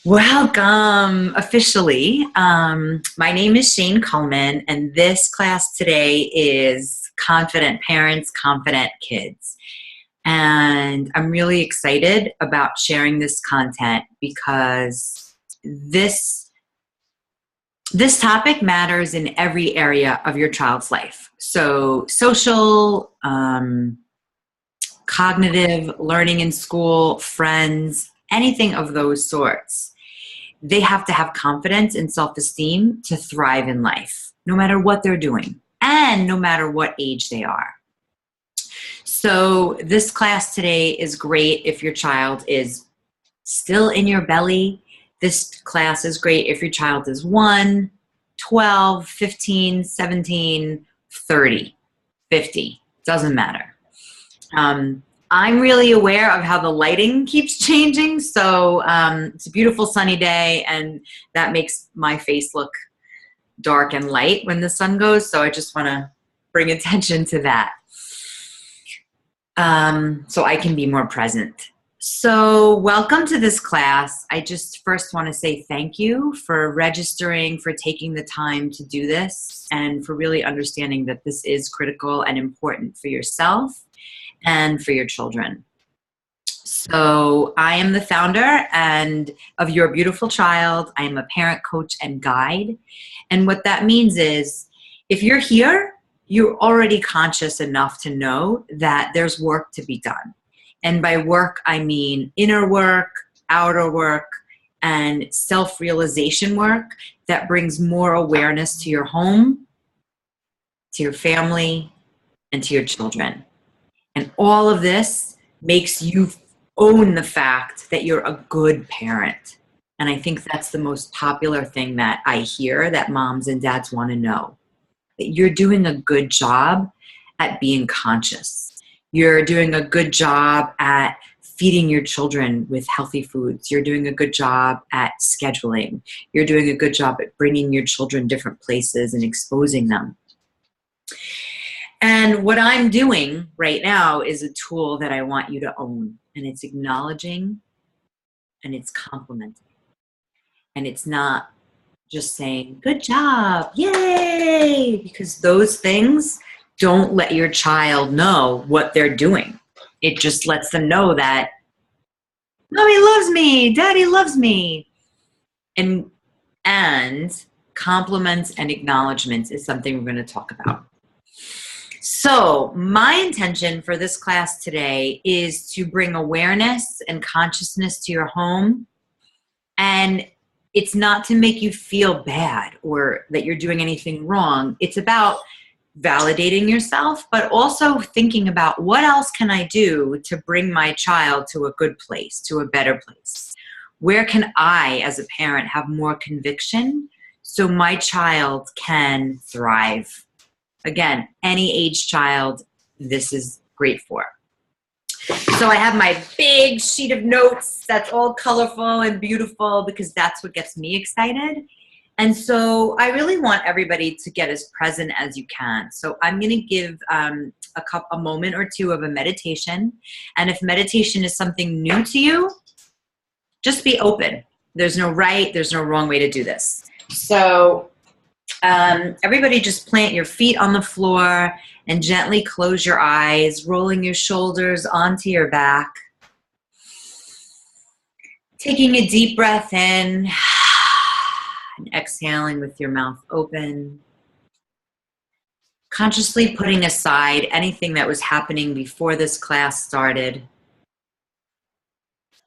Welcome officially. My name is Shane Coleman, and this class today is Confident Parents, Confident Kids. And I'm really excited about sharing this content because this topic matters in every area of your child's life. So social, cognitive, learning in school, friends, anything of those sorts. They have to have confidence and self-esteem to thrive in life, no matter what they're doing and no matter what age they are. So this class today is great if your child is still in your belly. This class is great if your child is 1, 12, 15, 17, 30, 50. Doesn't matter. I'm really aware of how the lighting keeps changing, so it's a beautiful sunny day, and that makes my face look dark and light when the sun goes, so I just want to bring attention to that so I can be more present. So welcome to this class. I just first want to say thank you for registering, for taking the time to do this, and for really understanding that this is critical and important for yourself and for your children. So I am the founder of Your Beautiful Child. I am a parent, coach, and guide. And what that means is if you're here, you're already conscious enough to know that there's work to be done. And by work, I mean inner work, outer work, and self-realization work that brings more awareness to your home, to your family, and to your children. And all of this makes you own the fact that you're a good parent. And I think that's the most popular thing that I hear that moms and dads want to know. That you're doing a good job at being conscious. You're doing a good job at feeding your children with healthy foods. You're doing a good job at scheduling. You're doing a good job at bringing your children different places and exposing them. And what I'm doing right now is a tool that I want you to own. And it's acknowledging and it's complimenting. And it's not just saying, good job, yay, because those things don't let your child know what they're doing. It just lets them know that mommy loves me, daddy loves me. And compliments and acknowledgments is something we're going to talk about. So my intention for this class today is to bring awareness and consciousness to your home. And it's not to make you feel bad or that you're doing anything wrong. It's about validating yourself, but also thinking about what else can I do to bring my child to a good place, to a better place? Where can I, as a parent, have more conviction so my child can thrive? Again, any age child, this is great for. So I have my big sheet of notes that's all colorful and beautiful because that's what gets me excited. And so I really want everybody to get as present as you can. So I'm going to give a moment or two of a meditation. And if meditation is something new to you, just be open. There's no right, there's no wrong way to do this. So everybody just plant your feet on the floor and gently close your eyes, rolling your shoulders onto your back. Taking a deep breath in and exhaling with your mouth open. Consciously putting aside anything that was happening before this class started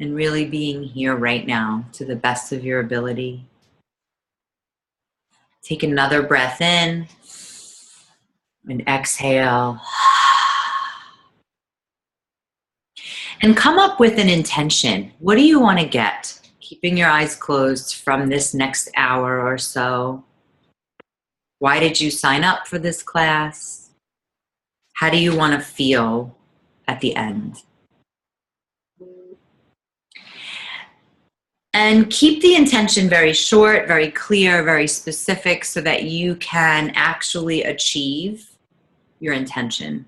and really being here right now to the best of your ability. Take another breath in and exhale. And come up with an intention. What do you want to get? Keeping your eyes closed from this next hour or so. Why did you sign up for this class? How do you want to feel at the end? And keep the intention very short, very clear, very specific so that you can actually achieve your intention.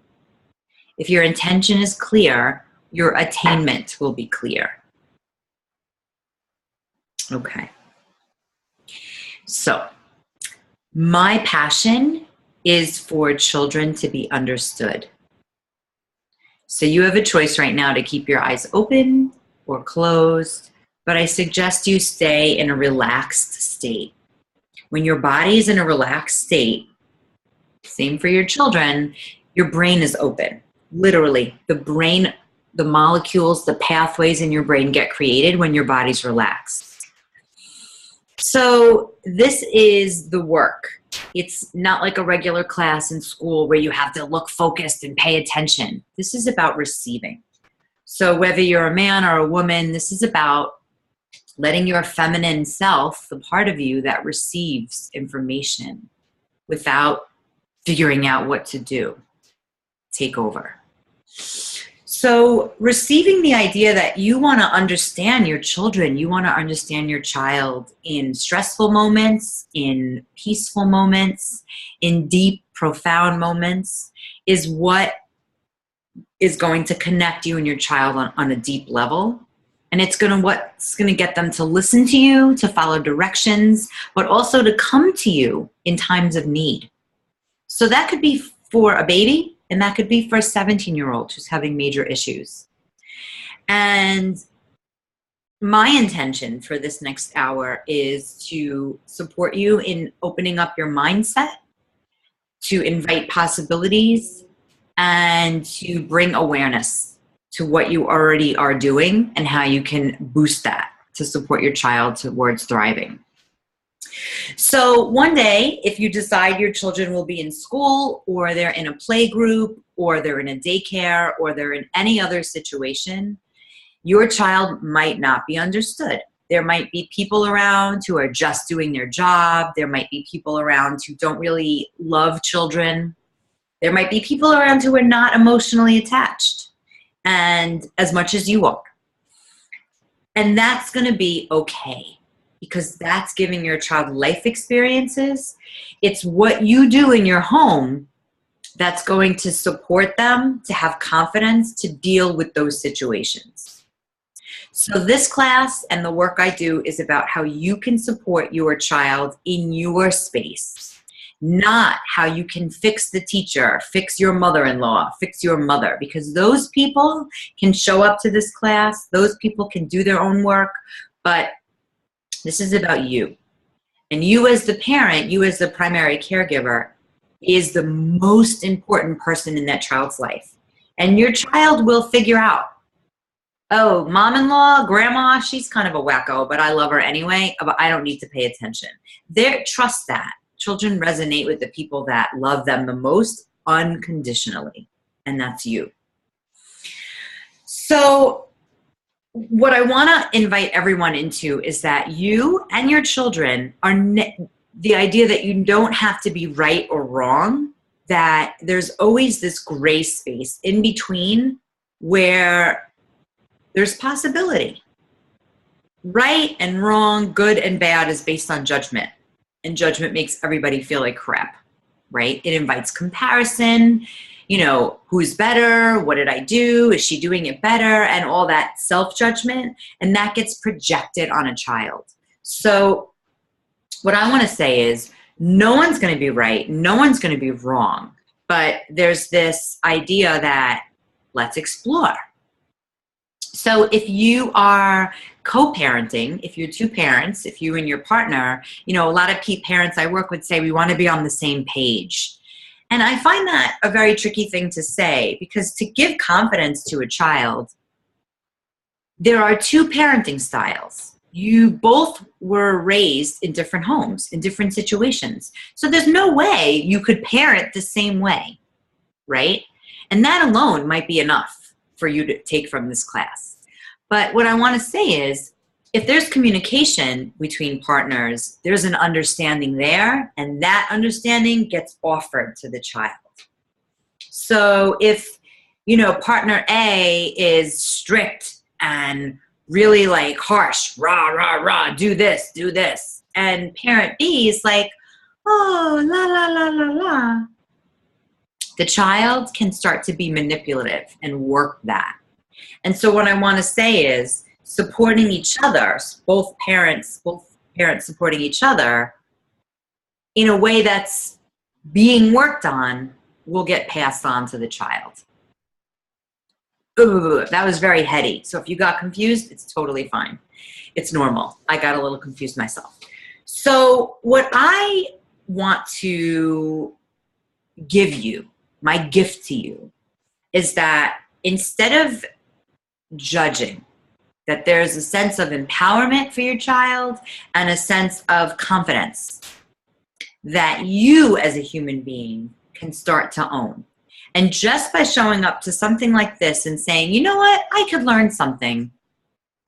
If your intention is clear, your attainment will be clear. Okay. So my passion is for children to be understood. So you have a choice right now to keep your eyes open or closed, but I suggest you stay in a relaxed state. When your body is in a relaxed state, same for your children, your brain is open. Literally, the brain, the molecules, the pathways in your brain get created when your body's relaxed. So this is the work. It's not like a regular class in school where you have to look focused and pay attention. This is about receiving. So whether you're a man or a woman, this is about letting your feminine self, the part of you that receives information without figuring out what to do, take over. So receiving the idea that you want to understand your children, you want to understand your child in stressful moments, in peaceful moments, in deep, profound moments, is what is going to connect you and your child on a deep level. And it's what's going to get them to listen to you, to follow directions, but also to come to you in times of need. So that could be for a baby, and that could be for a 17-year-old who's having major issues. And my intention for this next hour is to support you in opening up your mindset, to invite possibilities, and to bring awareness to what you already are doing and how you can boost that to support your child towards thriving. So one day, if you decide your children will be in school, or they're in a play group, or they're in a daycare, or they're in any other situation, your child might not be understood. There might be people around who are just doing their job. There might be people around who don't really love children. There might be people around who are not emotionally attached, and as much as you are. And that's going to be okay, because that's giving your child life experiences. It's what you do in your home that's going to support them to have confidence to deal with those situations. So this class and the work I do is about how you can support your child in your space, not how you can fix the teacher, fix your mother-in-law, fix your mother, because those people can show up to this class, those people can do their own work, but this is about you. And you as the parent, you as the primary caregiver, is the most important person in that child's life. And your child will figure out, oh, mom-in-law, grandma, she's kind of a wacko, but I love her anyway, but I don't need to pay attention. Trust that. Children resonate with the people that love them the most unconditionally, and that's you. So what I want to invite everyone into is that you and your children are the idea that you don't have to be right or wrong, that there's always this gray space in between where there's possibility. Right and wrong, good and bad is based on judgment. And judgment makes everybody feel like crap, right? It invites comparison, who's better? What did I do? Is she doing it better? And all that self-judgment. And that gets projected on a child. So what I want to say is no one's going to be right. No one's going to be wrong. But there's this idea that let's explore. So if you are co-parenting, if you're two parents, if you and your partner, a lot of parents I work with say we want to be on the same page. And I find that a very tricky thing to say, because to give confidence to a child, there are two parenting styles. You both were raised in different homes, in different situations. So there's no way you could parent the same way, right? And that alone might be enough for you to take from this class. But what I want to say is, if there's communication between partners, there's an understanding there, and that understanding gets offered to the child. So if, partner A is strict and really like harsh, rah, rah, rah, do this, and parent B is like, oh, la, la, la, la, la, the child can start to be manipulative and work that. And so what I want to say is, supporting each other, both parents supporting each other in a way that's being worked on, will get passed on to the child. Ooh, that was very heady. So if you got confused, it's totally fine. It's normal. I got a little confused myself. So what I want to give you, my gift to you, is that instead of judging, that there's a sense of empowerment for your child and a sense of confidence that you as a human being can start to own. And just by showing up to something like this and saying, you know what, I could learn something,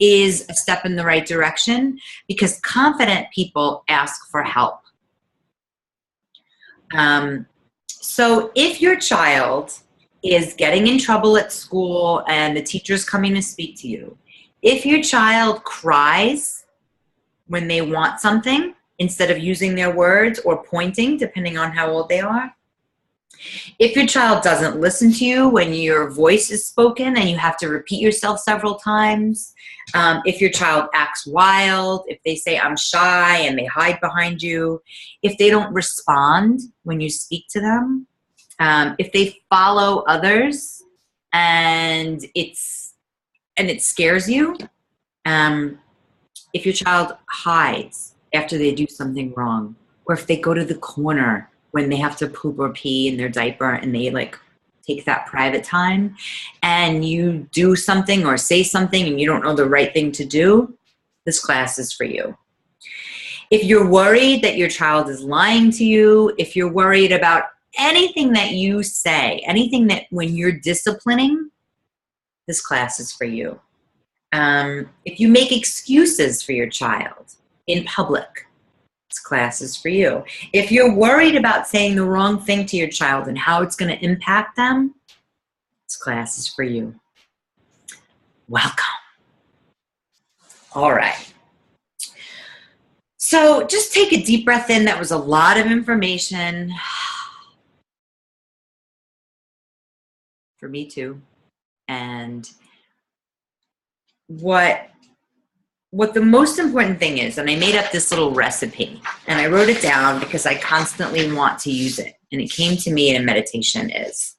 is a step in the right direction, because confident people ask for help. So if your child is getting in trouble at school and the teacher's coming to speak to you, if your child cries when they want something instead of using their words or pointing, depending on how old they are, if your child doesn't listen to you when your voice is spoken and you have to repeat yourself several times, if your child acts wild, if they say I'm shy and they hide behind you, if they don't respond when you speak to them, if they follow others and it scares you, if your child hides after they do something wrong, or if they go to the corner when they have to poop or pee in their diaper and they like take that private time, and you do something or say something and you don't know the right thing to do, this class is for you. If you're worried that your child is lying to you, if you're worried about anything that you say, anything that when you're disciplining, this class is for you. If you make excuses for your child in public, this class is for you. If you're worried about saying the wrong thing to your child and how it's going to impact them, this class is for you. Welcome. All right. So just take a deep breath in. That was a lot of information. For me too. And what the most important thing is, and I made up this little recipe and I wrote it down because I constantly want to use it, and it came to me in a meditation, is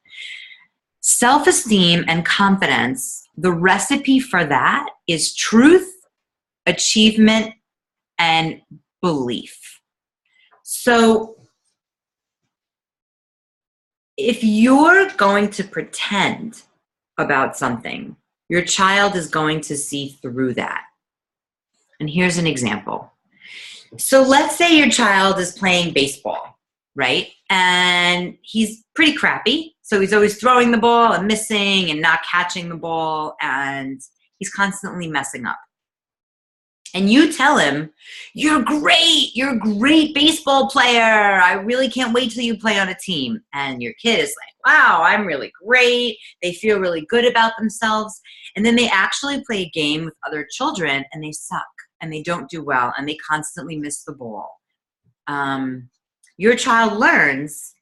self-esteem and confidence. The recipe for that is truth, achievement, and belief. So if you're going to pretend about something, your child is going to see through that. And here's an example. So let's say your child is playing baseball, right? And he's pretty crappy. So he's always throwing the ball and missing and not catching the ball, and he's constantly messing up. And you tell him, you're a great baseball player. I really can't wait till you play on a team. And your kid is like, wow, I'm really great. They feel really good about themselves. And then they actually play a game with other children and they suck and they don't do well and they constantly miss the ball. Your child learns,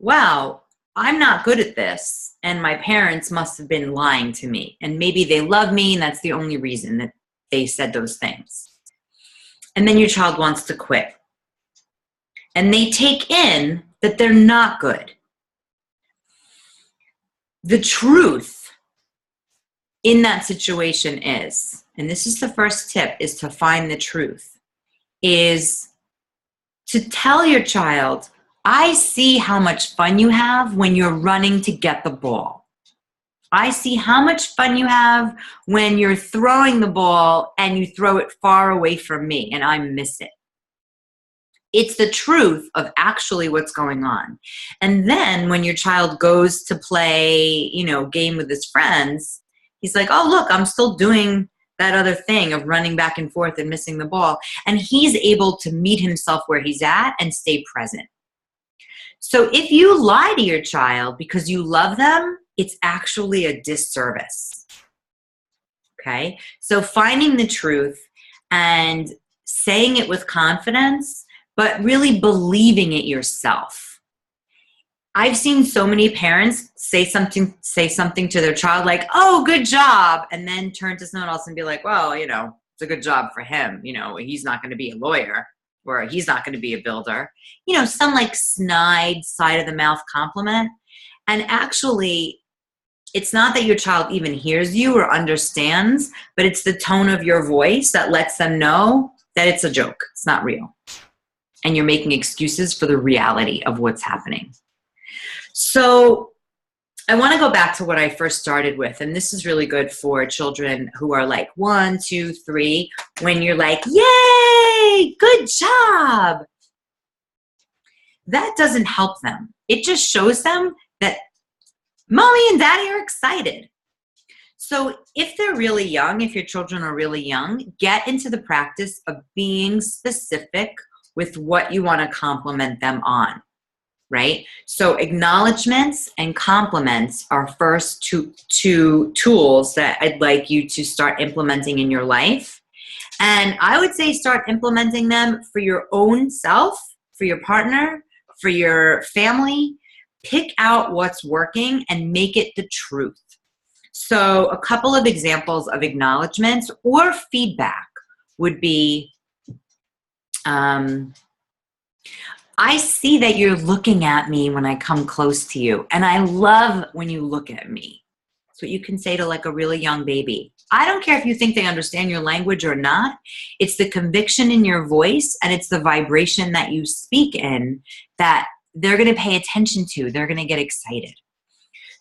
wow, I'm not good at this, and my parents must have been lying to me, and maybe they love me and that's the only reason that they said those things. And then your child wants to quit. And they take in that they're not good. The truth in that situation is, and this is the first tip, is to find the truth, is to tell your child, I see how much fun you have when you're running to get the ball. I see how much fun you have when you're throwing the ball and you throw it far away from me and I miss it. It's the truth of actually what's going on. And then when your child goes to play, game with his friends, he's like, oh, look, I'm still doing that other thing of running back and forth and missing the ball. And he's able to meet himself where he's at and stay present. So if you lie to your child because you love them, it's actually a disservice. Okay? So finding the truth and saying it with confidence, but really believing it yourself. I've seen so many parents say something to their child like, "Oh, good job," and then turn to someone else and be like, "Well, it's a good job for him. He's not going to be a lawyer, or he's not going to be a builder." Some like snide side of the mouth compliment. And actually, it's not that your child even hears you or understands, but it's the tone of your voice that lets them know that it's a joke. It's not real. And you're making excuses for the reality of what's happening. So I want to go back to what I first started with, and this is really good for children who are like 1, 2, 3, when you're like, "Yay, good job." That doesn't help them. It just shows them that mommy and daddy are excited. So if they're really young, if your children are really young, get into the practice of being specific with what you want to compliment them on. Right? So acknowledgments and compliments are first two tools that I'd like you to start implementing in your life. And I would say start implementing them for your own self, for your partner, for your family. Pick out what's working and make it the truth. So a couple of examples of acknowledgments or feedback would be, "I see that you're looking at me when I come close to you, and I love when you look at me." That's what you can say to like a really young baby. I don't care if you think they understand your language or not. It's the conviction in your voice, and it's the vibration that you speak in that they're going to pay attention to. They're going to get excited.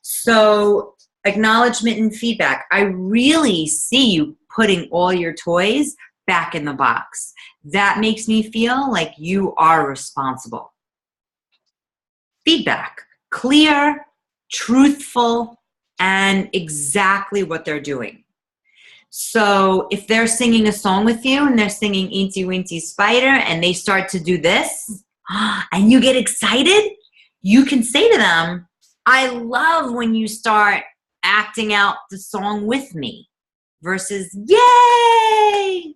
So acknowledgement and feedback. "I really see you putting all your toys back in the box. That makes me feel like you are responsible." Feedback, clear, truthful, and exactly what they're doing. So if they're singing a song with you and they're singing Eensy Weensy Spider and they start to do this and you get excited, you can say to them, "I love when you start acting out the song with me," versus "Yay!"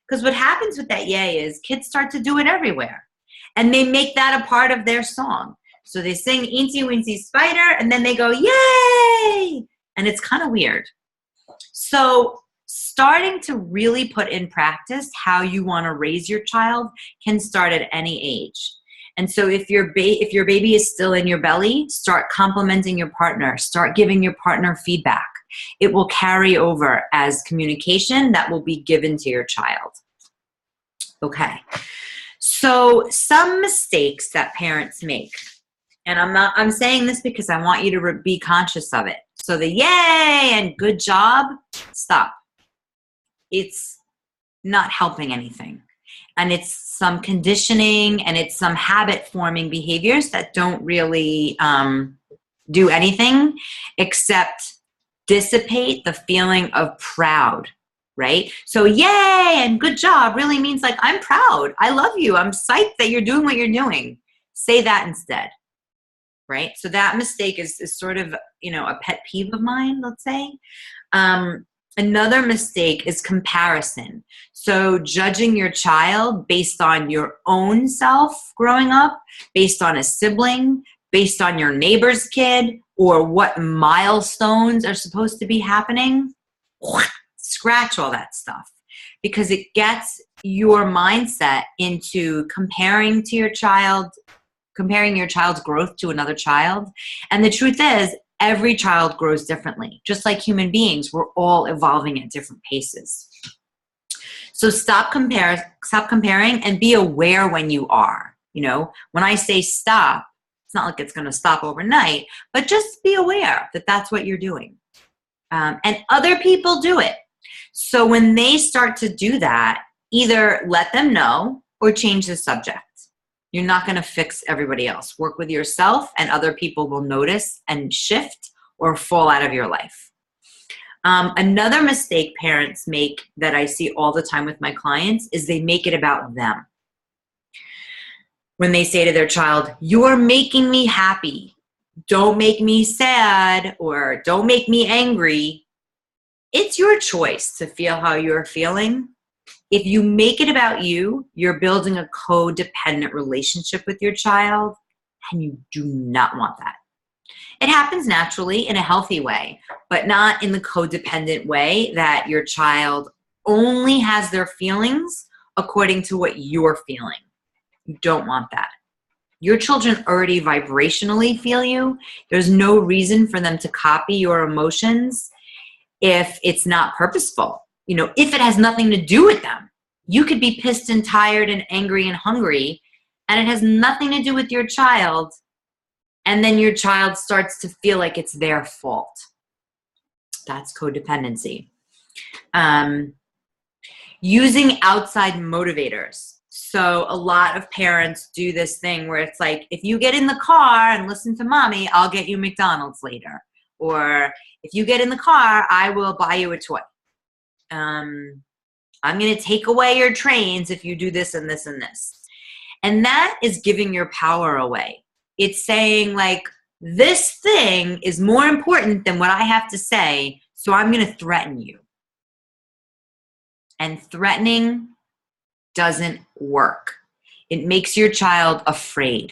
Because what happens with that "yay" is kids start to do it everywhere. And they make that a part of their song. So they sing Eensy Weensy Spider, and then they go, "Yay!" And it's kind of weird. So starting to really put in practice how you want to raise your child can start at any age. And so if your baby is still in your belly, start complimenting your partner. Start giving your partner feedback. It will carry over as communication that will be given to your child. Okay. So some mistakes that parents make, and I'm saying this because I want you to be conscious of it. So the "yay" and "good job," stop. It's not helping anything. And it's some conditioning and it's some habit forming behaviors that don't really do anything except dissipate the feeling of proud, right? So "yay" and "good job" really means like, "I'm proud. I love you. I'm psyched that you're doing what you're doing." Say that instead, right? So that mistake is sort of, a pet peeve of mine, let's say. Another mistake is comparison. So judging your child based on your own self growing up, based on a sibling, based on your neighbor's kid, or what milestones are supposed to be happening. Scratch all that stuff, because it gets your mindset into comparing your child's growth to another child. And the truth is, every child grows differently. Just like human beings, we're all evolving at different paces. So stop comparing and be aware when you are. When I say stop, it's not like it's going to stop overnight, but just be aware that that's what you're doing. And other people do it. So when they start to do that, either let them know or change the subject. You're not going to fix everybody else. Work with yourself, and other people will notice and shift or fall out of your life. Another mistake parents make that I see all the time with my clients is they make it about them. When they say to their child, "You're making me happy. Don't make me sad," or "Don't make me angry." It's your choice to feel how you're feeling. If you make it about you, you're building a codependent relationship with your child, and you do not want that. It happens naturally in a healthy way, but not in the codependent way that your child only has their feelings according to what you're feeling. You don't want that. Your children already vibrationally feel you. There's no reason for them to copy your emotions if it's not purposeful. If it has nothing to do with them. You could be pissed and tired and angry and hungry, and it has nothing to do with your child, and then your child starts to feel like it's their fault. That's codependency. Using outside motivators. So a lot of parents do this thing where it's like, if you get in the car and listen to mommy, I'll get you McDonald's later. Or if you get in the car, I will buy you a toy. I'm going to take away your trains if you do this and this and this. And that is giving your power away. It's saying like, this thing is more important than what I have to say, so I'm going to threaten you. And threatening doesn't work. It makes your child afraid.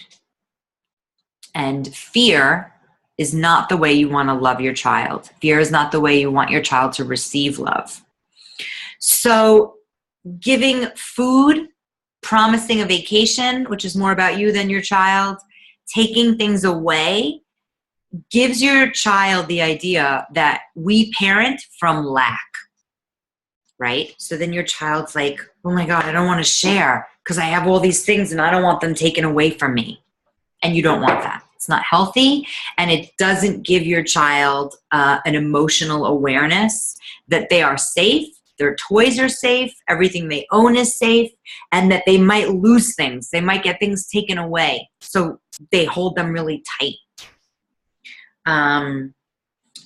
And fear is not the way you want to love your child. Fear is not the way you want your child to receive love. So giving food, promising a vacation, which is more about you than your child, taking things away, gives your child the idea that we parent from lack, right? So then your child's like, oh my God, I don't want to share because I have all these things and I don't want them taken away from me. And you don't want that. It's not healthy, and it doesn't give your child an emotional awareness that they are safe, their toys are safe, everything they own is safe, and that they might lose things. They might get things taken away. So they hold them really tight.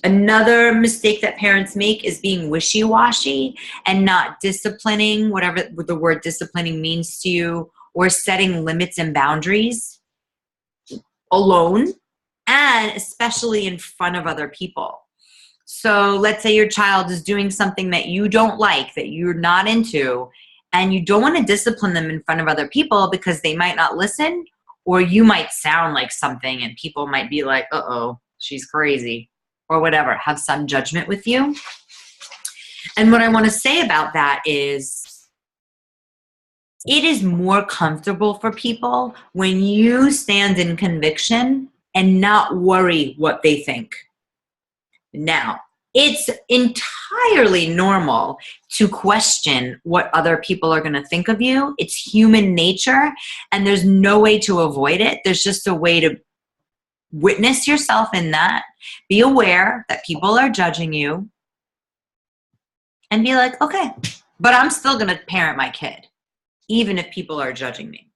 Another mistake that parents make is being wishy-washy and not disciplining, whatever the word disciplining means to you, or setting limits and boundaries alone, and especially in front of other people. So let's say your child is doing something that you don't like, that you're not into, and you don't want to discipline them in front of other people because they might not listen, or you might sound like something and people might be like, uh-oh, she's crazy, or whatever, have some judgment with you. And what I want to say about that is, it is more comfortable for people when you stand in conviction and not worry what they think. Now, it's entirely normal to question what other people are going to think of you. It's human nature, and there's no way to avoid it. There's just a way to witness yourself in that. Be aware that people are judging you and be like, okay, but I'm still going to parent my kid, even if people are judging me.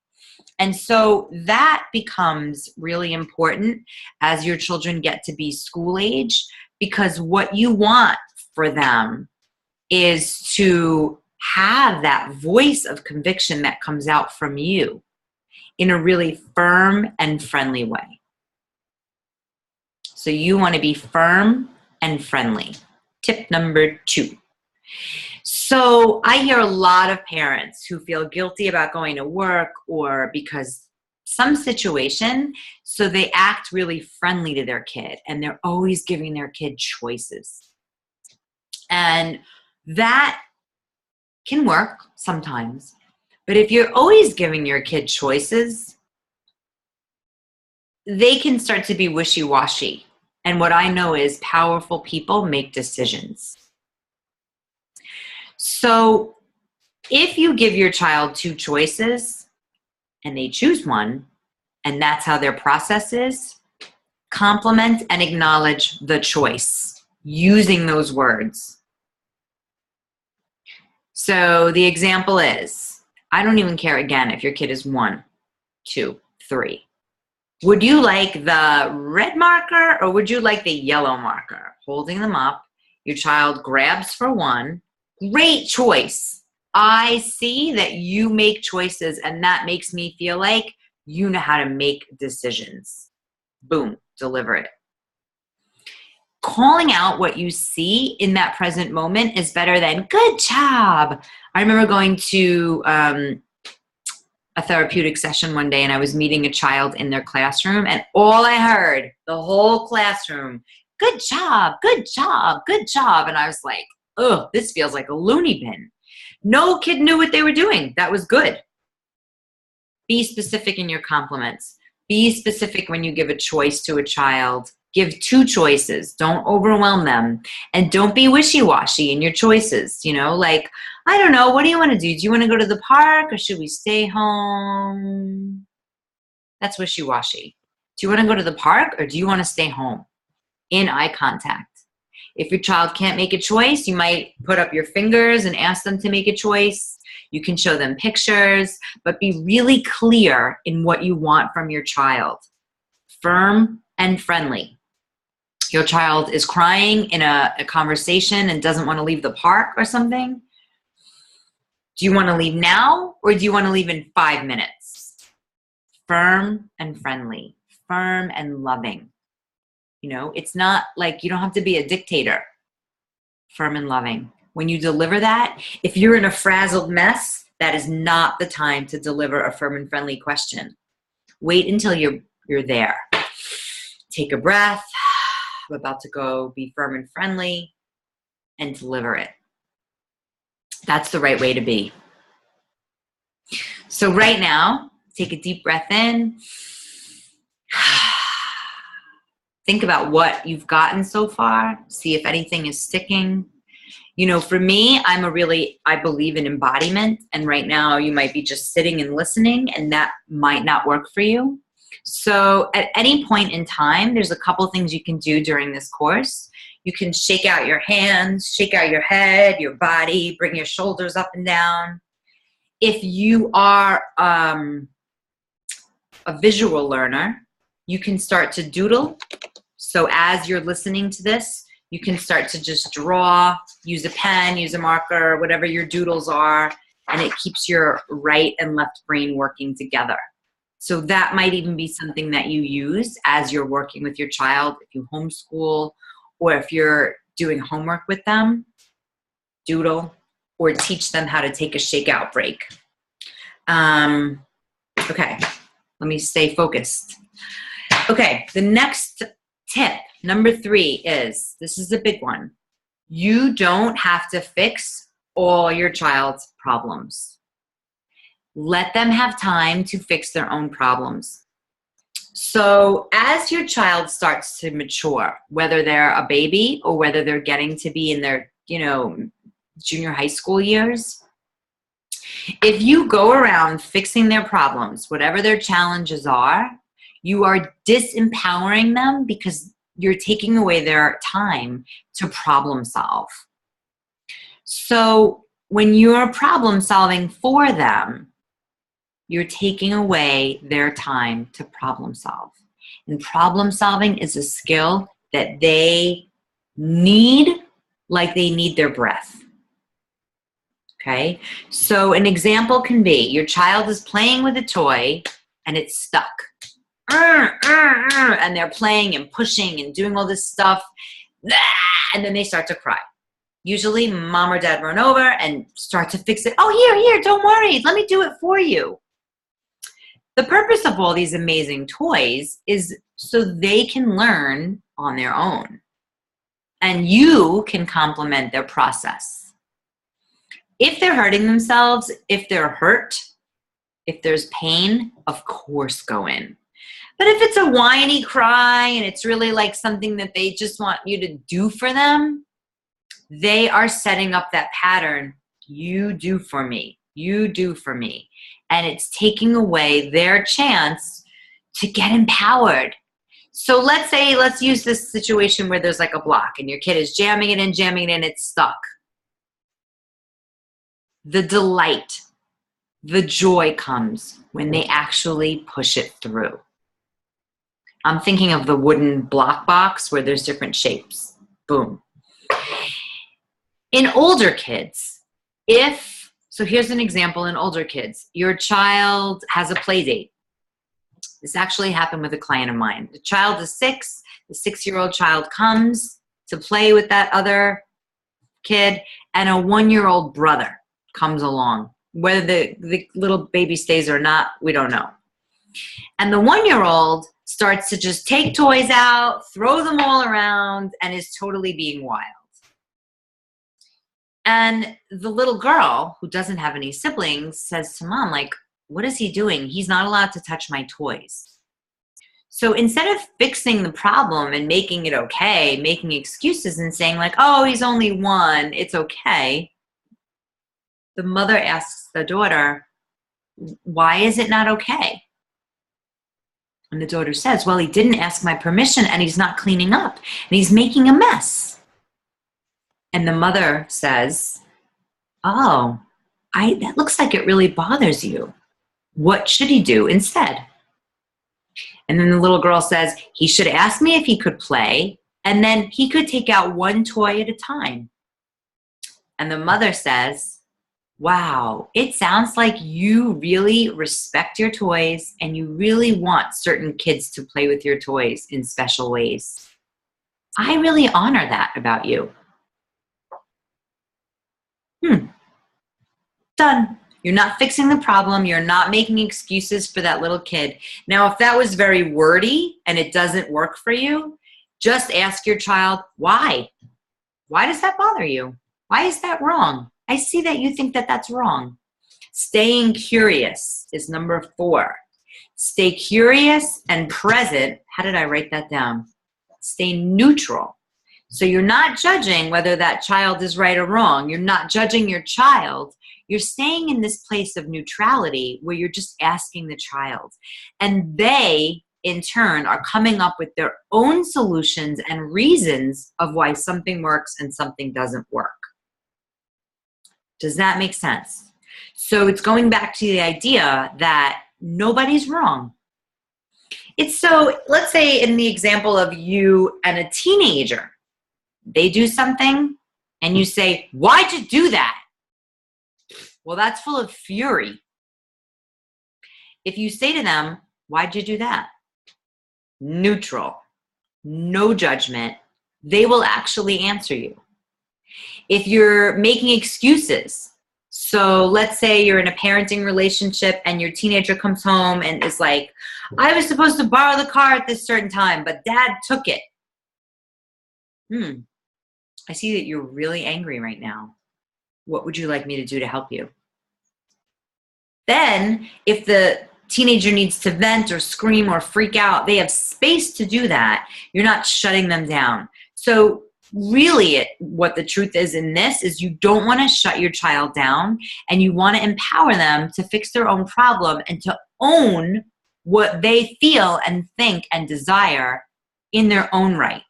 And so that becomes really important as your children get to be school age, because what you want for them is to have that voice of conviction that comes out from you in a really firm and friendly way. So you want to be firm and friendly. Tip number 2. So I hear a lot of parents who feel guilty about going to work or because some situation, so they act really friendly to their kid and they're always giving their kid choices. And that can work sometimes, but if you're always giving your kid choices, they can start to be wishy-washy. And what I know is powerful people make decisions. So if you give your child 2 choices and they choose one, and that's how their process is, compliment and acknowledge the choice using those words. So the example is, I don't even care again if your kid is 1, 2, 3. Would you like the red marker or would you like the yellow marker? Holding them up, your child grabs for one. Great choice. I see that you make choices and that makes me feel like you know how to make decisions. Boom, deliver it. Calling out what you see in that present moment is better than good job. I remember going to a therapeutic session one day, and I was meeting a child in their classroom, and all I heard, the whole classroom, good job, good job, good job. And I was like, oh, this feels like a loony bin. No kid knew what they were doing. That was good. Be specific in your compliments. Be specific when you give a choice to a child. Give 2 choices. Don't overwhelm them. And don't be wishy-washy in your choices. You know, like, I don't know, what do you want to do? Do you want to go to the park or should we stay home? That's wishy-washy. Do you want to go to the park or do you want to stay home? In eye contact. If your child can't make a choice, you might put up your fingers and ask them to make a choice. You can show them pictures, but be really clear in what you want from your child. Firm and friendly. Your child is crying in a conversation and doesn't want to leave the park or something. Do you want to leave now or do you want to leave in 5 minutes? Firm and friendly. Firm and loving. You know, it's not like you don't have to be a dictator. Firm and loving. When you deliver that, if you're in a frazzled mess, that is not the time to deliver a firm and friendly question. Wait until you're there. Take a breath. I'm about to go be firm and friendly and deliver it. That's the right way to be. So right now, take a deep breath in. Think about what you've gotten so far. See if anything is sticking. You know, for me, I believe in embodiment. And right now you might be just sitting and listening and that might not work for you. So at any point in time, there's a couple things you can do during this course. You can shake out your hands, shake out your head, your body, bring your shoulders up and down. If you are a visual learner, you can start to doodle. So as you're listening to this, you can start to just draw, use a pen, use a marker, whatever your doodles are, and it keeps your right and left brain working together. So that might even be something that you use as you're working with your child, if you homeschool, or if you're doing homework with them, doodle, or teach them how to take a shakeout break. Okay, let me stay focused. Okay, the next tip, number 3 is, this is a big one. You don't have to fix all your child's problems. Let them have time to fix their own problems. So as your child starts to mature, whether they're a baby or whether they're getting to be in their, junior high school years, if you go around fixing their problems, whatever their challenges are, you are disempowering them because you're taking away their time to problem solve. So when you're problem solving for them, you're taking away their time to problem solve. And problem solving is a skill that they need like they need their breath. Okay? So an example can be your child is playing with a toy and it's stuck. And they're playing and pushing and doing all this stuff. And then they start to cry. Usually mom or dad run over and start to fix it. Oh, here, don't worry. Let me do it for you. The purpose of all these amazing toys is so they can learn on their own. And you can complement their process. If they're hurting themselves, if they're hurt, if there's pain, of course go in. But if it's a whiny cry and it's really like something that they just want you to do for them, they are setting up that pattern. You do for me. You do for me. And it's taking away their chance to get empowered. So let's use this situation where there's like a block and your kid is jamming it in, it's stuck. The delight, the joy comes when they actually push it through. I'm thinking of the wooden block box where there's different shapes. Boom. In older kids, so here's an example in older kids. Your child has a play date. This actually happened with a client of mine. The child is 6. The 6-year-old child comes to play with that other kid, and a 1-year-old brother comes along. Whether the little baby stays or not, we don't know. And the 1-year-old starts to just take toys out, throw them all around, and is totally being wild. And the little girl, who doesn't have any siblings, says to mom, like, what is he doing? He's not allowed to touch my toys. So instead of fixing the problem and making it okay, making excuses and saying like, oh, he's only 1, it's okay, the mother asks the daughter, why is it not okay? And the daughter says, well, he didn't ask my permission and he's not cleaning up and he's making a mess. And the mother says, oh, that looks like it really bothers you. What should he do instead? And then the little girl says, he should ask me if he could play, and then he could take out 1 toy at a time. And the mother says, wow, it sounds like you really respect your toys and you really want certain kids to play with your toys in special ways. I really honor that about you. Done. You're not fixing the problem. You're not making excuses for that little kid. Now, if that was very wordy and it doesn't work for you, just ask your child, why? Why does that bother you? Why is that wrong? I see that you think that that's wrong. Staying curious is number 4. Stay curious and present. How did I write that down? Stay neutral. So you're not judging whether that child is right or wrong. You're not judging your child. You're staying in this place of neutrality where you're just asking the child. And they, in turn, are coming up with their own solutions and reasons of why something works and something doesn't work. Does that make sense? So it's going back to the idea that nobody's wrong. It's so, let's say in the example of you and a teenager, they do something and you say, why'd you do that? Well, that's full of fury. If you say to them, why'd you do that? Neutral, no judgment, they will actually answer you. If you're making excuses, so let's say you're in a parenting relationship and your teenager comes home and is like, I was supposed to borrow the car at this certain time, but dad took it. I see that you're really angry right now. What would you like me to do to help you? Then, if the teenager needs to vent or scream or freak out, they have space to do that. You're not shutting them down. So really, what the truth is in this is you don't want to shut your child down, and you want to empower them to fix their own problem and to own what they feel and think and desire in their own right.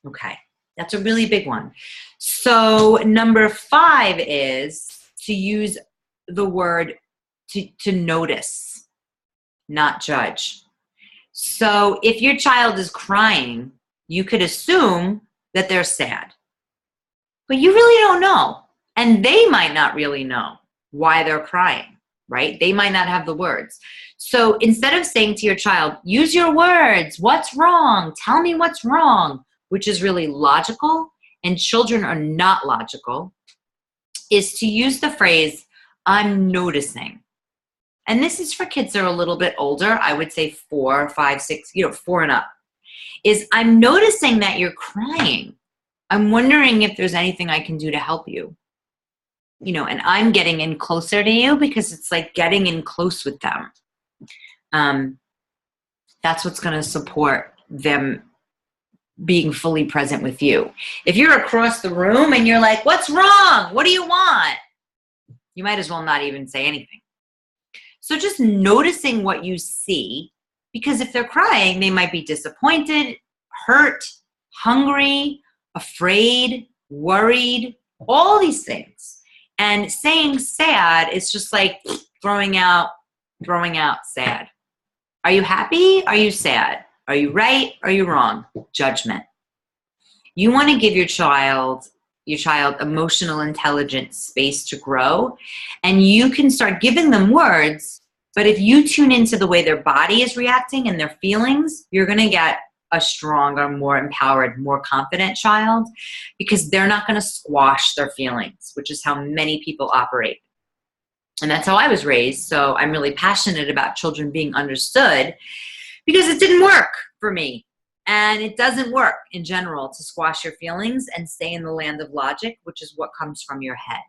Okay, that's a really big one. So number 5 is to use the word to notice, not judge. So if your child is crying, you could assume that they're sad, but you really don't know. And they might not really know why they're crying, right? They might not have the words. So instead of saying to your child, use your words, what's wrong? Tell me what's wrong, which is really logical, and children are not logical, is to use the phrase, I'm noticing. And this is for kids that are a little bit older. I would say 4, 5, 6, 4 and up. Is I'm noticing that you're crying. I'm wondering if there's anything I can do to help you. And I'm getting in closer to you because it's like getting in close with them. That's what's going to support them being fully present with you. If you're across the room and you're like, what's wrong? What do you want? You might as well not even say anything. So just noticing what you see, because if they're crying, they might be disappointed, hurt, hungry, afraid, worried, all these things. And saying sad is just like throwing out sad. Are you happy? Are you sad? Are you right? Are you wrong? Judgment. You want to give your child emotional intelligence space to grow, and you can start giving them words, but if you tune into the way their body is reacting and their feelings, you're going to get a stronger, more empowered, more confident child, because they're not going to squash their feelings, which is how many people operate. And that's how I was raised. So I'm really passionate about children being understood, because it didn't work for me. And it doesn't work in general to squash your feelings and stay in the land of logic, which is what comes from your head.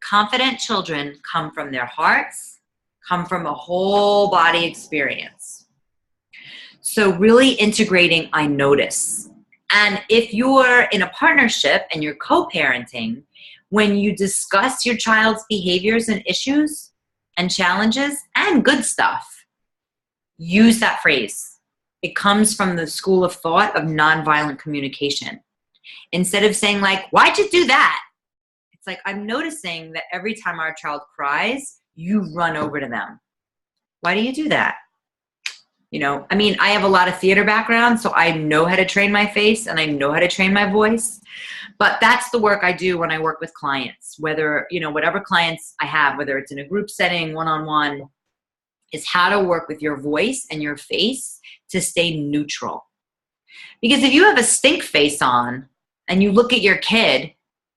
Confident children come from their hearts, come from a whole body experience. So really integrating, I notice. And if you're in a partnership and you're co-parenting, when you discuss your child's behaviors and issues and challenges and good stuff, use that phrase. It comes from the school of thought of nonviolent communication. Instead of saying like, why'd you do that? It's like, I'm noticing that every time our child cries, you run over to them. Why do you do that? You know, I mean, I have a lot of theater background, so I know how to train my face and I know how to train my voice. But that's the work I do when I work with clients, whether, you know, whatever clients I have, whether it's in a group setting, one-on-one, is how to work with your voice and your face to stay neutral. Because if you have a stink face on and you look at your kid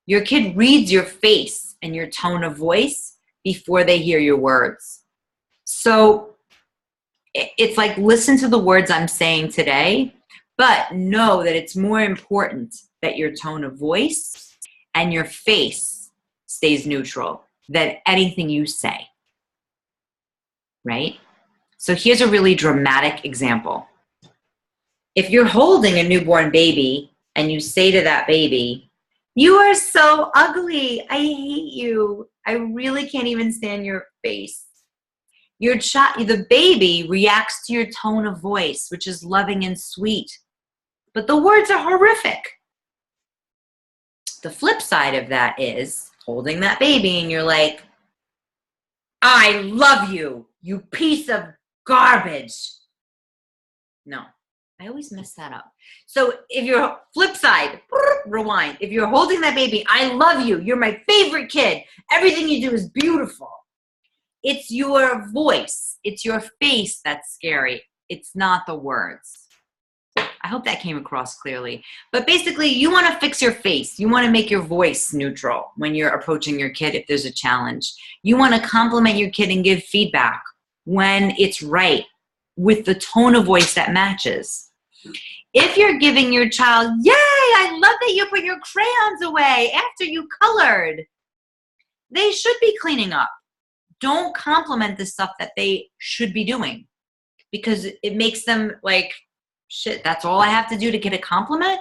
reads your face and your tone of voice before they hear your words. So it's like, listen to the words I'm saying today, but know that it's more important that your tone of voice and your face stays neutral than anything you say, right? So here's a really dramatic example. If you're holding a newborn baby and you say to that baby, "You are so ugly. I hate you. I really can't even stand your face." The baby reacts to your tone of voice, which is loving and sweet, but the words are horrific. The flip side of that is holding that baby and you're like, "I love you, you piece of garbage." No, I always mess that up. So if you're flip side, rewind. If you're holding that baby, "I love you, you're my favorite kid, everything you do is beautiful." It's your voice, it's your face that's scary. It's not the words. I hope that came across clearly. But basically, you want to fix your face. You want to make your voice neutral when you're approaching your kid if there's a challenge. You want to compliment your kid and give feedback when it's right, with the tone of voice that matches. If you're giving your child, "Yay, I love that you put your crayons away after you colored," they should be cleaning up. Don't compliment the stuff that they should be doing, because it makes them like, shit, that's all I have to do to get a compliment?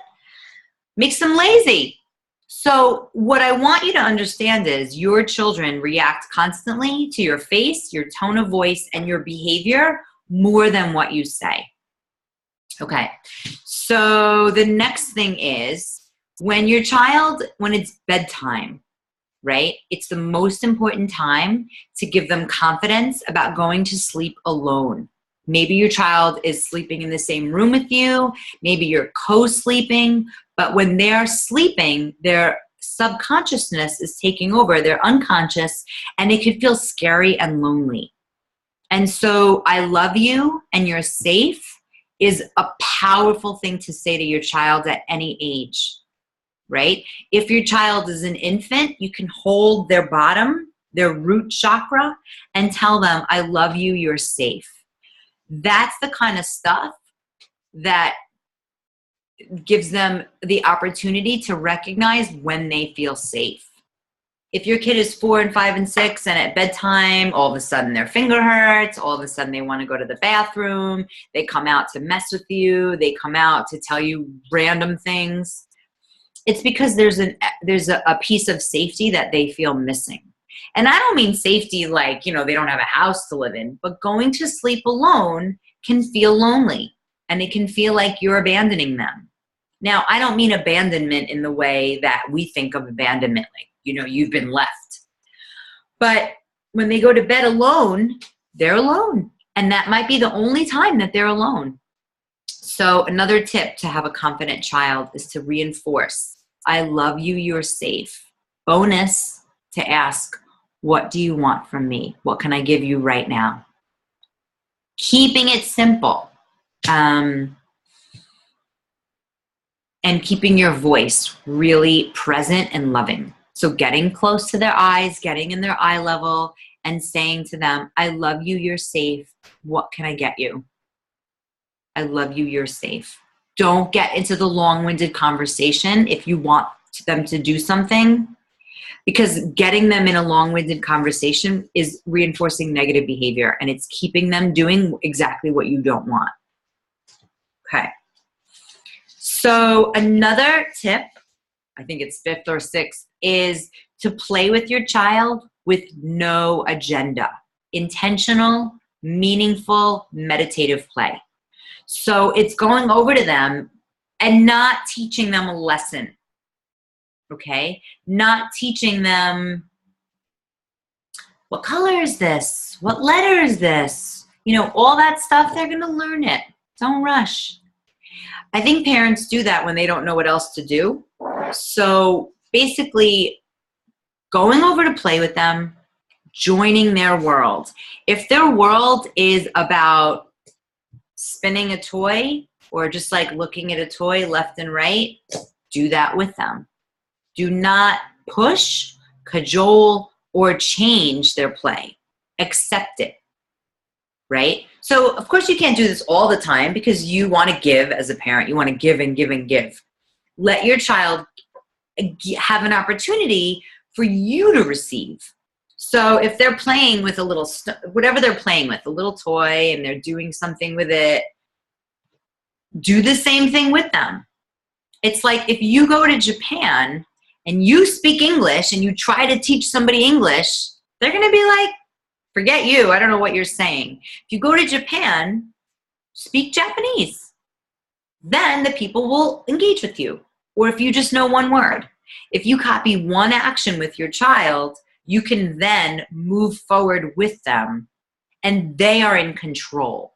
Makes them lazy. So what I want you to understand is your children react constantly to your face, your tone of voice, and your behavior more than what you say. Okay, so the next thing is when it's bedtime, right? It's the most important time to give them confidence about going to sleep alone. Maybe your child is sleeping in the same room with you. Maybe you're co-sleeping. But when they're sleeping, their subconsciousness is taking over. They're unconscious, and it could feel scary and lonely. And so, "I love you and you're safe" is a powerful thing to say to your child at any age, right? If your child is an infant, you can hold their bottom, their root chakra, and tell them, "I love you, you're safe." That's the kind of stuff that gives them the opportunity to recognize when they feel safe. If your kid is 4 and 5 and 6 and at bedtime, all of a sudden their finger hurts, all of a sudden they want to go to the bathroom, they come out to mess with you, they come out to tell you random things, it's because there's a piece of safety that they feel missing. And I don't mean safety like, they don't have a house to live in, but going to sleep alone can feel lonely, and it can feel like you're abandoning them. Now, I don't mean abandonment in the way that we think of abandonment, like, you've been left. But when they go to bed alone, they're alone. And that might be the only time that they're alone. So another tip to have a confident child is to reinforce, "I love you, you're safe." Bonus, to ask, "What do you want from me? What can I give you right now?" Keeping it simple. and keeping your voice really present and loving. So getting close to their eyes, getting in their eye level, and saying to them, I love you, you're safe. What can I get you? I love you, you're safe. Don't get into the long-winded conversation if you want them to do something, because getting them in a long-winded conversation is reinforcing negative behavior, and it's keeping them doing exactly what you don't want. Okay. So another tip, I think it's 5th or 6th, is to play with your child with no agenda. Intentional, meaningful, meditative play. So it's going over to them and not teaching them a lesson, okay? Not teaching them, what color is this? What letter is this? You know, all that stuff, they're gonna learn it. Don't rush. I think parents do that when they don't know what else to do. So basically, going over to play with them, joining their world. If their world is about spinning a toy or just like looking at a toy left and right, do that with them. Do not push, cajole, or change their play. Accept it, right? So of course you can't do this all the time because you want to give as a parent. You want to give and give and give. Let your child have an opportunity for you to receive. So if they're playing with a little, whatever they're playing with, a little toy, and they're doing something with it, do the same thing with them. It's like if you go to Japan and you speak English and you try to teach somebody English, they're going to be like, forget you, I don't know what you're saying. If you go to Japan, speak Japanese. Then the people will engage with you. Or if you just know one word. If you copy one action with your child, you can then move forward with them, and they are in control.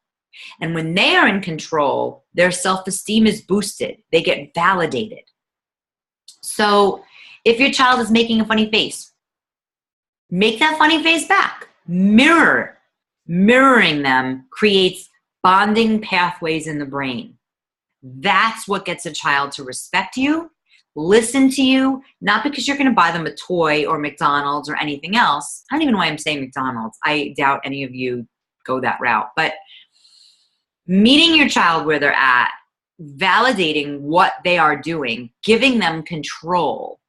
And when they are in control, their self-esteem is boosted. They get validated. So if your child is making a funny face, make that funny face back. Mirror. Mirroring them creates bonding pathways in the brain. That's what gets a child to respect you, listen to you, not because you're going to buy them a toy or McDonald's or anything else. I don't even know why I'm saying McDonald's. I doubt any of you go that route. But meeting your child where they're at, validating what they are doing, giving them control,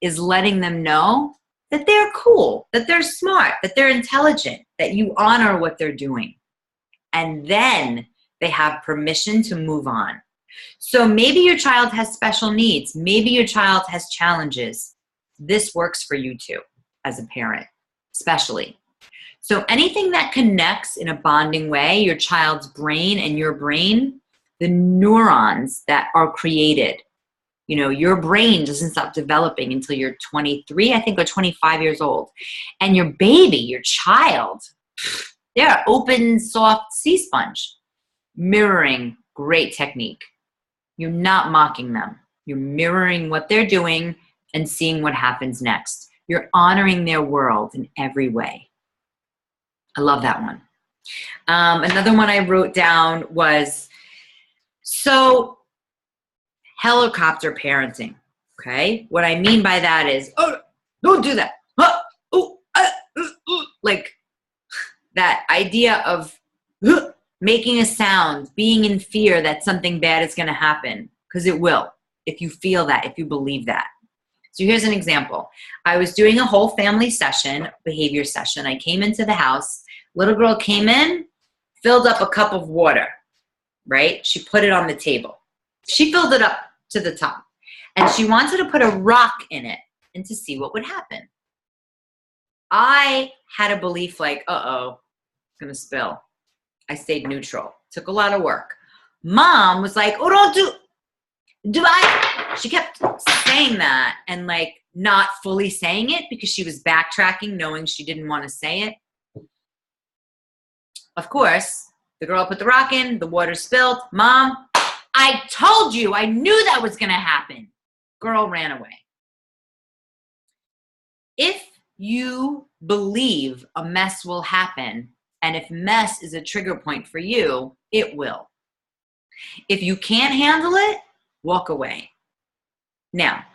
is letting them know that they're cool, that they're smart, that they're intelligent, that you honor what they're doing. And then they have permission to move on. So maybe your child has special needs. Maybe your child has challenges. This works for you too, as a parent, especially. So anything that connects in a bonding way, your child's brain and your brain, the neurons that are created, you know, your brain doesn't stop developing until you're 23, I think, or 25 years old. And your baby, your child, they're open, soft sea sponge. Mirroring, great technique. You're not mocking them. You're mirroring what they're doing and seeing what happens next. You're honoring their world in every way. I love that one. Another one I wrote down was, so helicopter parenting, okay? What I mean by that is, oh, don't do that. Like that idea of making a sound, being in fear that something bad is going to happen, because it will, if you feel that, if you believe that. So here's an example. I was doing a whole family session, behavior session. I came into the house. Little girl came in, filled up a cup of water, right? She put it on the table. She filled it up to the top. And she wanted to put a rock in it and to see what would happen. I had a belief like, uh-oh, it's going to spill. I stayed neutral. Took a lot of work. Mom was like, oh, don't do I? She kept saying that and like not fully saying it because she was backtracking, knowing she didn't want to say it. Of course, the girl put the rock in, the water spilled. Mom, I told you, I knew that was going to happen. Girl ran away. If you believe a mess will happen, and if mess is a trigger point for you, it will. If you can't handle it, walk away. Now,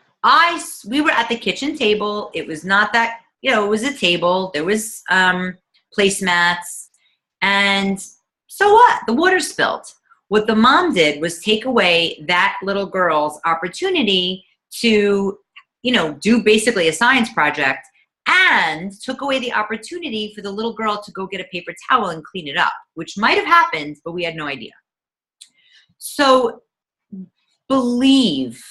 we were at the kitchen table. It was not that, it was a table. There was placemats. And so what? The water spilled. What the mom did was take away that little girl's opportunity to, do basically a science project, and took away the opportunity for the little girl to go get a paper towel and clean it up, which might have happened, but we had no idea. So believe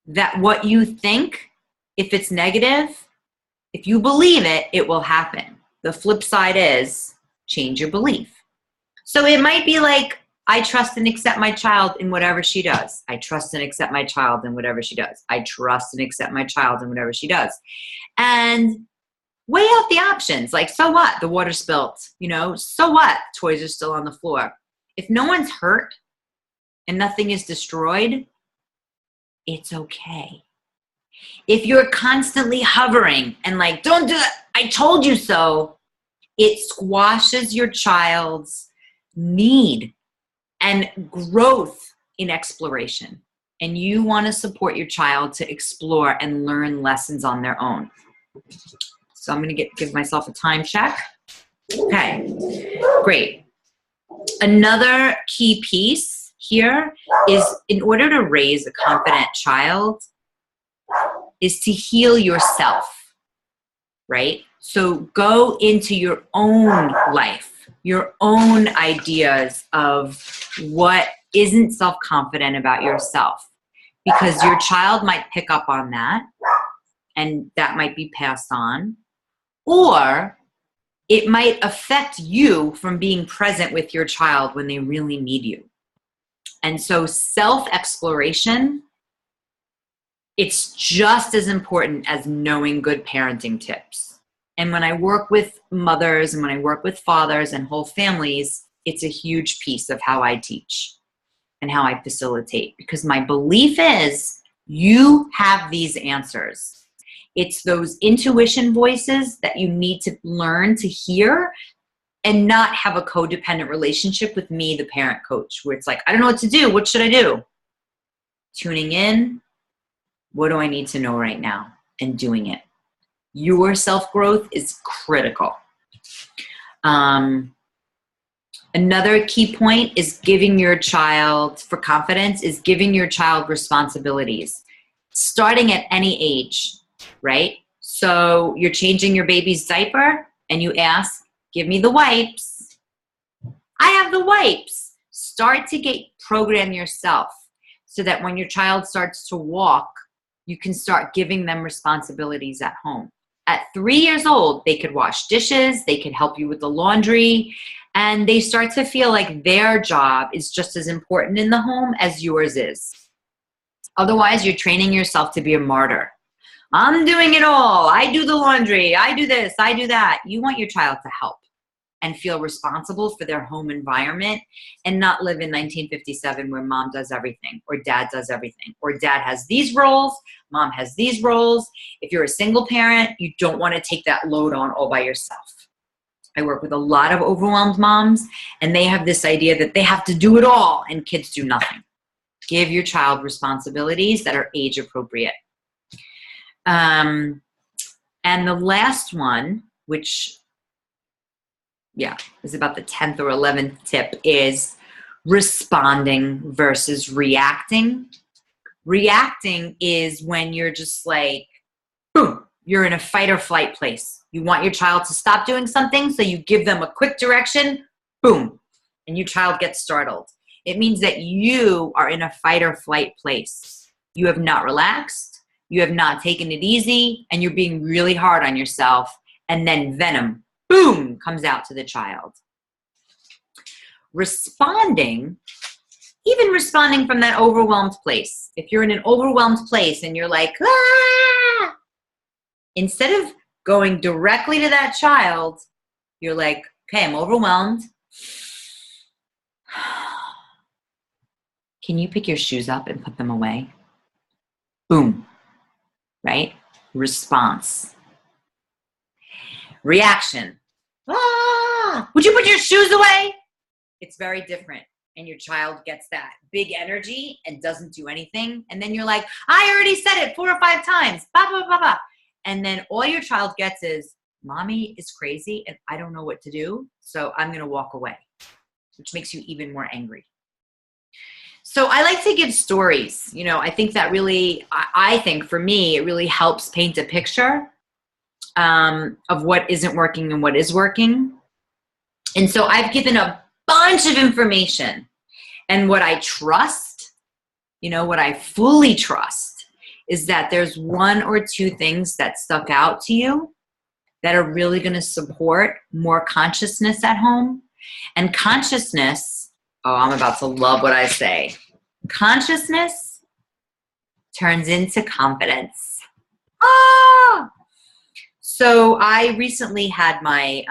that what you think, if it's negative, if you believe it, it will happen. The flip side is change your belief. So it might be like, I trust and accept my child in whatever she does. I trust and accept my child in whatever she does. I trust and accept my child in whatever she does. And weigh out the options. Like, so what? The water spilt, so what? Toys are still on the floor. If no one's hurt and nothing is destroyed, it's okay. If you're constantly hovering and like, don't do it, I told you so, it squashes your child's need and growth in exploration. And you want to support your child to explore and learn lessons on their own. So I'm going to give myself a time check. Okay, great. Another key piece here is, in order to raise a confident child, is to heal yourself, right? So go into your own life, your own ideas of what isn't self-confident about yourself, because your child might pick up on that and that might be passed on, or it might affect you from being present with your child when they really need you. And so self-exploration, it's just as important as knowing good parenting tips. And when I work with mothers and when I work with fathers and whole families, it's a huge piece of how I teach and how I facilitate, because my belief is you have these answers. It's those intuition voices that you need to learn to hear and not have a codependent relationship with me, the parent coach, where it's like, I don't know what to do. What should I do? Tuning in. What do I need to know right now? And doing it. Your self-growth is critical. Another key point is giving your child, for confidence, is giving your child responsibilities, starting at any age, right? So you're changing your baby's diaper and you ask, give me the wipes. I have the wipes. Start to program yourself so that when your child starts to walk, you can start giving them responsibilities at home. At 3 years old, they could wash dishes, they could help you with the laundry, and they start to feel like their job is just as important in the home as yours is. Otherwise, you're training yourself to be a martyr. I'm doing it all. I do the laundry. I do this. I do that. You want your child to help and feel responsible for their home environment and not live in 1957 where mom does everything or dad does everything, or dad has these roles, mom has these roles. If you're a single parent, you don't want to take that load on all by yourself. I work with a lot of overwhelmed moms, and they have this idea that they have to do it all and kids do nothing. Give your child responsibilities that are age appropriate. And the last one, which is about the 10th or 11th tip, is responding versus reacting. Reacting is when you're just like, boom, you're in a fight or flight place. You want your child to stop doing something, so you give them a quick direction, boom, and your child gets startled. It means that you are in a fight or flight place. You have not relaxed, you have not taken it easy, and you're being really hard on yourself, and then venom, boom, comes out to the child. Responding, even responding from that overwhelmed place. If you're in an overwhelmed place and you're like, ah, instead of going directly to that child, you're like, okay, I'm overwhelmed. Can you pick your shoes up and put them away? Boom, right? Response. Reaction. Ah, would you put your shoes away? It's very different. and your child gets that big energy and doesn't do anything. And then you're like, I already said it 4 or 5 times, blah, blah, blah, blah. And then all your child gets is, mommy is crazy and I don't know what to do, so I'm going to walk away, which makes you even more angry. So I like to give stories. You know, I think that really, I think for me, it really helps paint a picture of what isn't working and what is working. And so I've given a bunch of information, and what I trust, you know, what I fully trust is that there's 1 or 2 things that stuck out to you that are really going to support more consciousness at home. And consciousness, oh, I'm about to love what I say. Consciousness turns into confidence. Ah! So I recently had my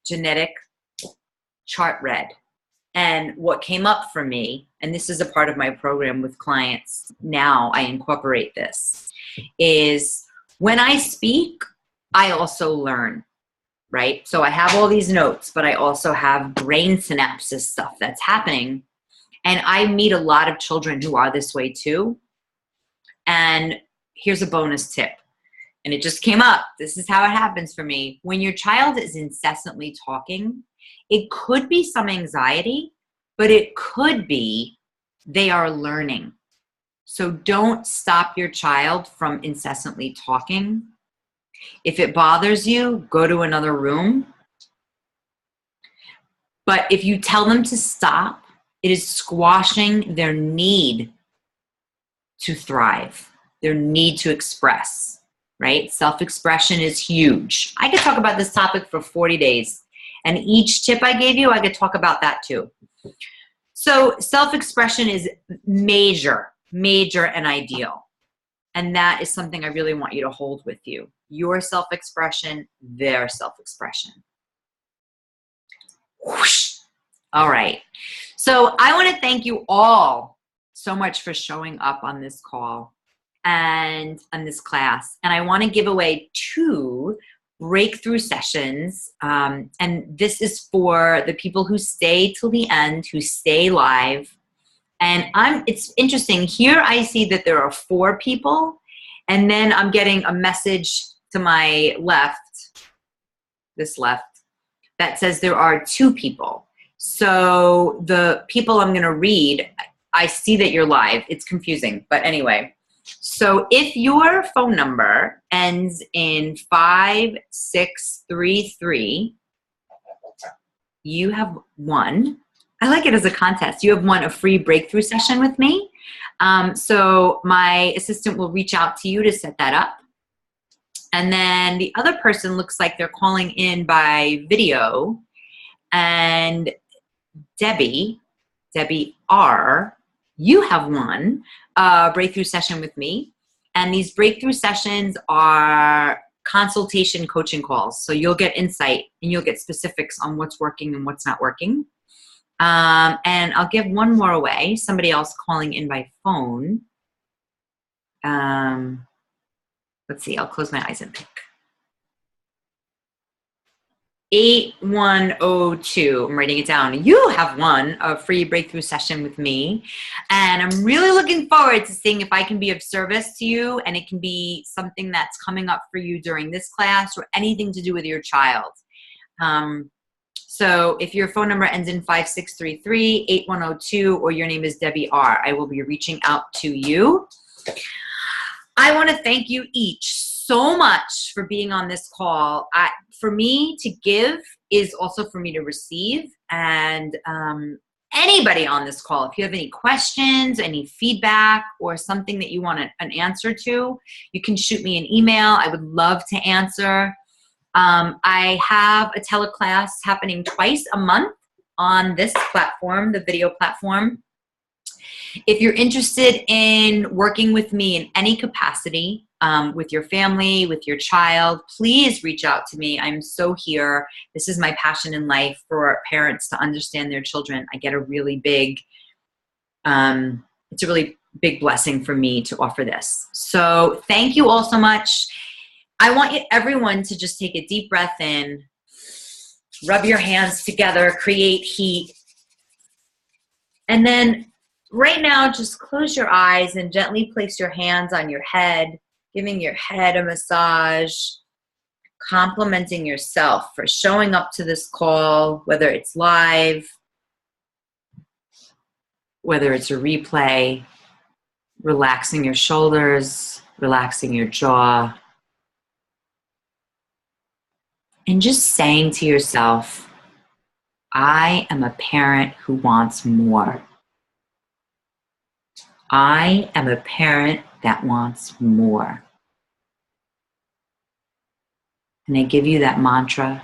genetic chart read. And what came up for me, and this is a part of my program with clients, now I incorporate this, is when I speak, I also learn, right? So I have all these notes, but I also have brain synapses stuff that's happening. And I meet a lot of children who are this way too. And here's a bonus tip. And it just came up. This is how it happens for me. When your child is incessantly talking, it could be some anxiety, but it could be they are learning. So don't stop your child from incessantly talking. If it bothers you, go to another room. But if you tell them to stop, it is squashing their need to thrive, their need to express, right? Self-expression is huge. I could talk about this topic for 40 days. And each tip I gave you, I could talk about that too. So self-expression is major, major and ideal. And that is something I really want you to hold with you. Your self-expression, their self-expression. Whoosh. All right. So I want to thank you all so much for showing up on this call and on this class. And I want to give away 2 breakthrough sessions. And this is for the people who stay till the end, who stay live. And it's interesting. Here I see that there are 4 people. And then I'm getting a message to my left, this left, that says there are 2 people. So the people I'm going to read, I see that you're live. It's confusing. But anyway. So if your phone number ends in 5633, you have won. I like it as a contest. You have won a free breakthrough session with me. So my assistant will reach out to you to set that up. And then the other person looks like they're calling in by video. And Debbie R., you have won a breakthrough session with me. And these breakthrough sessions are consultation coaching calls. So you'll get insight and you'll get specifics on what's working and what's not working. And I'll give one more away. Somebody else calling in by phone. Let's see, I'll close my eyes and pick. 8102, I'm writing it down. You have won a free breakthrough session with me. And I'm really looking forward to seeing if I can be of service to you, and it can be something that's coming up for you during this class or anything to do with your child. So if your phone number ends in 5633, 8102, or your name is Debbie R., I will be reaching out to you. I want to thank you each so much for being on this call. For me to give is also for me to receive. And anybody on this call, if you have any questions, any feedback, or something that you want an answer to, you can shoot me an email. I would love to answer. I have a teleclass happening twice a month on this platform, the video platform. If you're interested in working with me in any capacity, with your family, with your child, please reach out to me. I'm so here. This is my passion in life, for parents to understand their children. I get a really big, it's a really big blessing for me to offer this. So thank you all so much. I want everyone to just take a deep breath in, rub your hands together, create heat. And then right now, just close your eyes and gently place your hands on your head, giving your head a massage, complimenting yourself for showing up to this call, whether it's live, whether it's a replay, relaxing your shoulders, relaxing your jaw, and just saying to yourself, I am a parent who wants more. I am a parent that wants more. And I give you that mantra.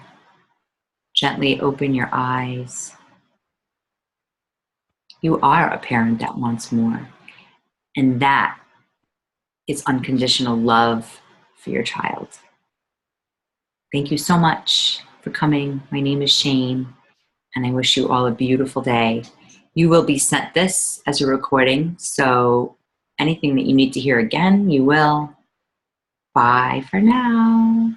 Gently open your eyes. You are a parent that wants more. And that is unconditional love for your child. Thank you so much for coming. My name is Shane, and I wish you all a beautiful day. You will be sent this as a recording, so anything that you need to hear again, you will. Bye for now.